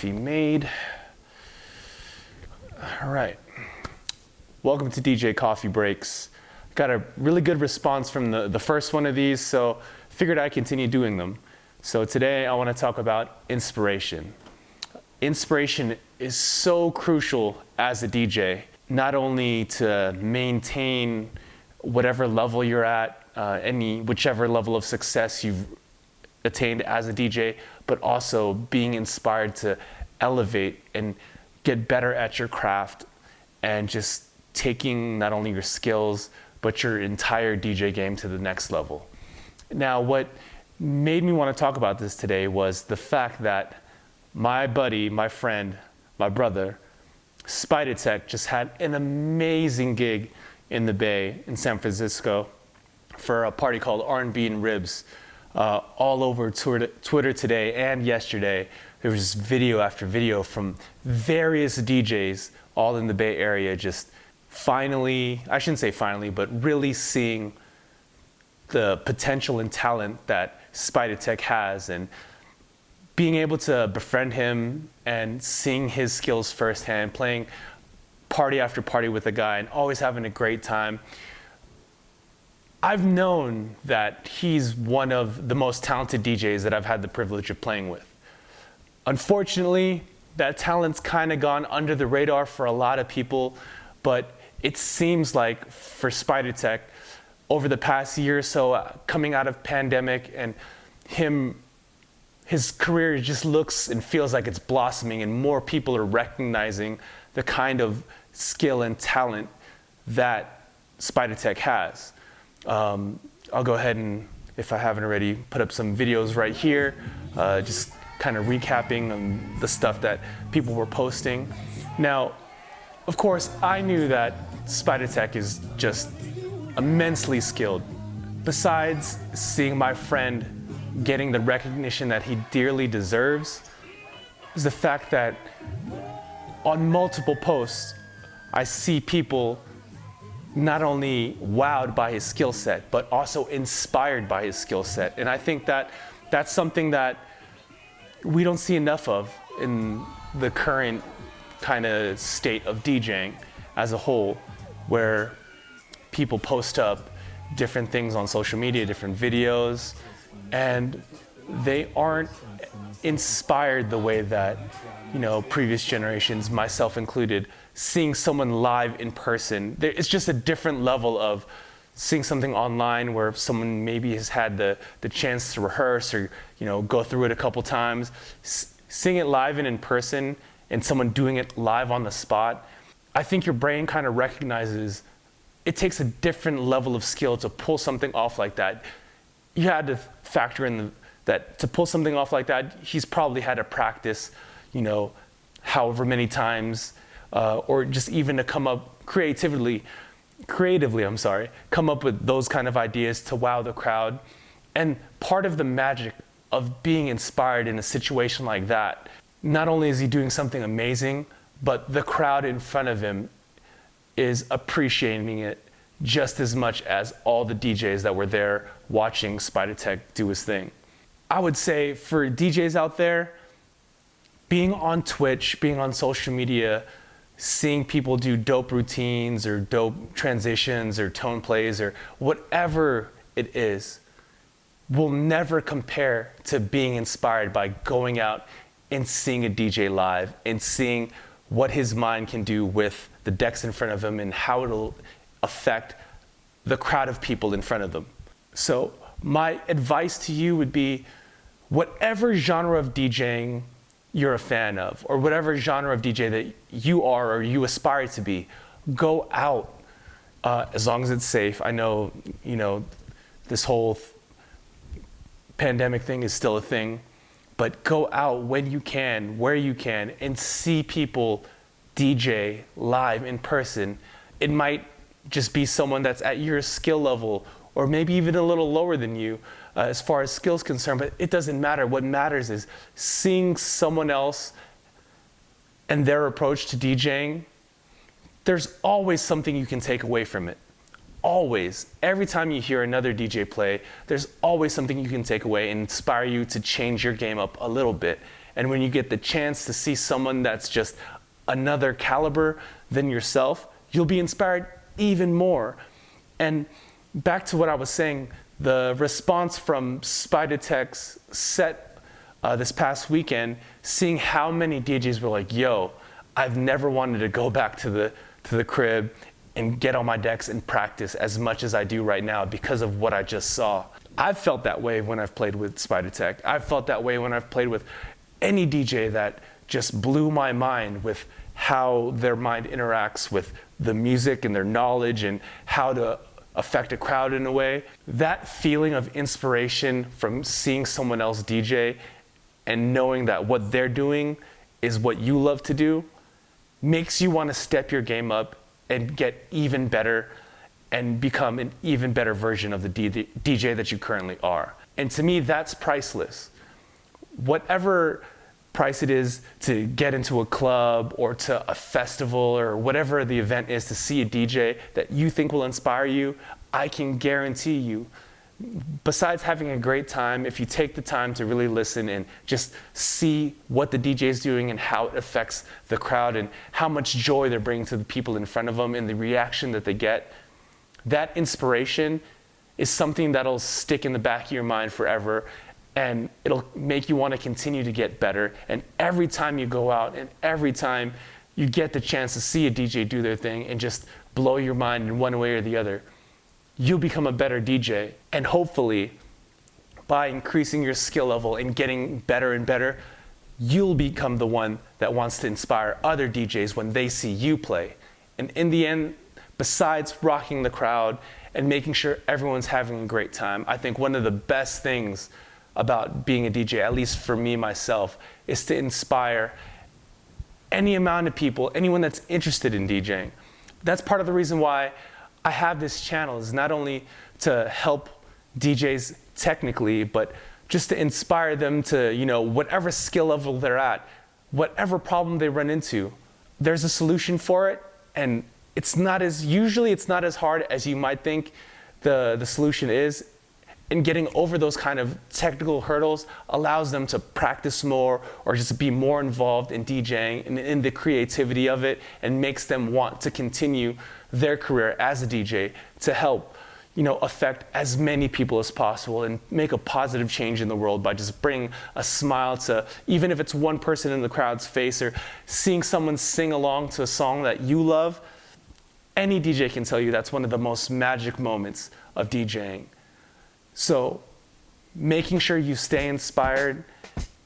coffee made. All right. Welcome to DJ Coffee Breaks. Got a really good response from the first one of these, so figured I'd continue doing them. So today I want to talk about inspiration. Inspiration is so crucial as a DJ, not only to maintain whatever level you're at, whichever level of success you've attained as a DJ, but also being inspired to elevate and get better at your craft and just taking not only your skills, but your entire DJ game to the next level. Now, what made me want to talk about this today was the fact that my buddy, my friend, my brother, Spidertech just had an amazing gig in the Bay in San Francisco for a party called R&B and Ribs. All over Twitter today and yesterday, there was video after video from various DJs all in the Bay Area just finally, I shouldn't say finally, but really seeing the potential and talent that Spidertech has, and being able to befriend him and seeing his skills firsthand, playing party after party with the guy and always having a great time. I've known that he's one of the most talented DJs that I've had the privilege of playing with. Unfortunately, that talent's kind of gone under the radar for a lot of people, but it seems like for Spidertech, over the past year or so, coming out of pandemic, and his career just looks and feels like it's blossoming, and more people are recognizing the kind of skill and talent that Spidertech has. I'll go ahead and, if I haven't already, put up some videos right here, just kind of recapping the stuff that people were posting. Now, of course, I knew that Spidertech is just immensely skilled. Besides seeing my friend getting the recognition that he dearly deserves, is the fact that on multiple posts, I see people not only wowed by his skill set, but also inspired by his skill set. And I think that that's something that we don't see enough of in the current kind of state of DJing as a whole, where people post up different things on social media, different videos, and they aren't inspired the way that, previous generations, myself included, seeing someone live in person. It's just a different level of seeing something online where someone maybe has had the chance to rehearse or go through it a couple times. Seeing it live and in person and someone doing it live on the spot, I think your brain kind of recognizes it takes a different level of skill to pull something off like that. You had to factor in that to pull something off like that, he's probably had to practice, however many times, or just even to come up creatively, come up with those kind of ideas to wow the crowd. And part of the magic of being inspired in a situation like that, not only is he doing something amazing, but the crowd in front of him is appreciating it just as much as all the DJs that were there watching Spidertech do his thing. I would say for DJs out there, being on Twitch, being on social media, seeing people do dope routines or dope transitions or tone plays or whatever it is, will never compare to being inspired by going out and seeing a DJ live and seeing what his mind can do with the decks in front of him and how it'll affect the crowd of people in front of them. So my advice to you would be, whatever genre of DJing you're a fan of, or whatever genre of DJ that you are or you aspire to be, go out as long as it's safe. I know, this whole pandemic thing is still a thing, but go out when you can, where you can, and see people DJ live in person. It might just be someone that's at your skill level, or maybe even a little lower than you as far as skills concerned, but it doesn't matter. What matters is seeing someone else and their approach to DJing. There's always something you can take away from it. Always. Every time you hear another DJ play, there's always something you can take away and inspire you to change your game up a little bit. And when you get the chance to see someone that's just another caliber than yourself, you'll be inspired even more. And back to what I was saying, the response from Spidertech's set this past weekend, seeing how many DJs were like, yo, I've never wanted to go back to the crib and get on my decks and practice as much as I do right now because of what I just saw. I've felt that way when I've played with Spidertech. I've felt that way when I've played with any DJ that just blew my mind with how their mind interacts with the music and their knowledge and how to affect a crowd in a way. That feeling of inspiration from seeing someone else DJ and knowing that what they're doing is what you love to do makes you want to step your game up and get even better and become an even better version of the DJ that you currently are. And to me, that's priceless. Whatever price it is to get into a club or to a festival or whatever the event is to see a DJ that you think will inspire you, I can guarantee you, besides having a great time, if you take the time to really listen and just see what the DJ is doing and how it affects the crowd and how much joy they're bringing to the people in front of them and the reaction that they get, that inspiration is something that'll stick in the back of your mind forever, and it'll make you want to continue to get better. And every time you go out and every time you get the chance to see a DJ do their thing and just blow your mind in one way or the other, you'll become a better DJ. And hopefully, by increasing your skill level and getting better and better, you'll become the one that wants to inspire other DJs when they see you play. And in the end, besides rocking the crowd and making sure everyone's having a great time, I think one of the best things about being a DJ, at least for me myself, is to inspire any amount of people, anyone that's interested in DJing. That's part of the reason why I have this channel, is not only to help DJs technically, but just to inspire them to, whatever skill level they're at, whatever problem they run into, there's a solution for it. And usually it's not as hard as you might think the solution is. And getting over those kind of technical hurdles allows them to practice more or just be more involved in DJing and in the creativity of it, and makes them want to continue their career as a DJ to help, affect as many people as possible and make a positive change in the world by just bringing a smile to, even if it's one person in the crowd's face or seeing someone sing along to a song that you love. Any DJ can tell you that's one of the most magic moments of DJing. So making sure you stay inspired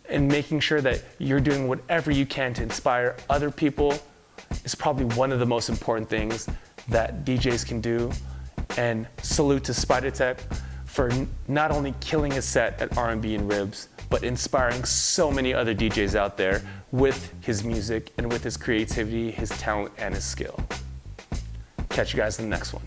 and making sure that you're doing whatever you can to inspire other people is probably one of the most important things that DJs can do. And salute to Spidertech for not only killing his set at R&B and Ribs, but inspiring so many other DJs out there with his music and with his creativity, his talent, and his skill. Catch you guys in the next one.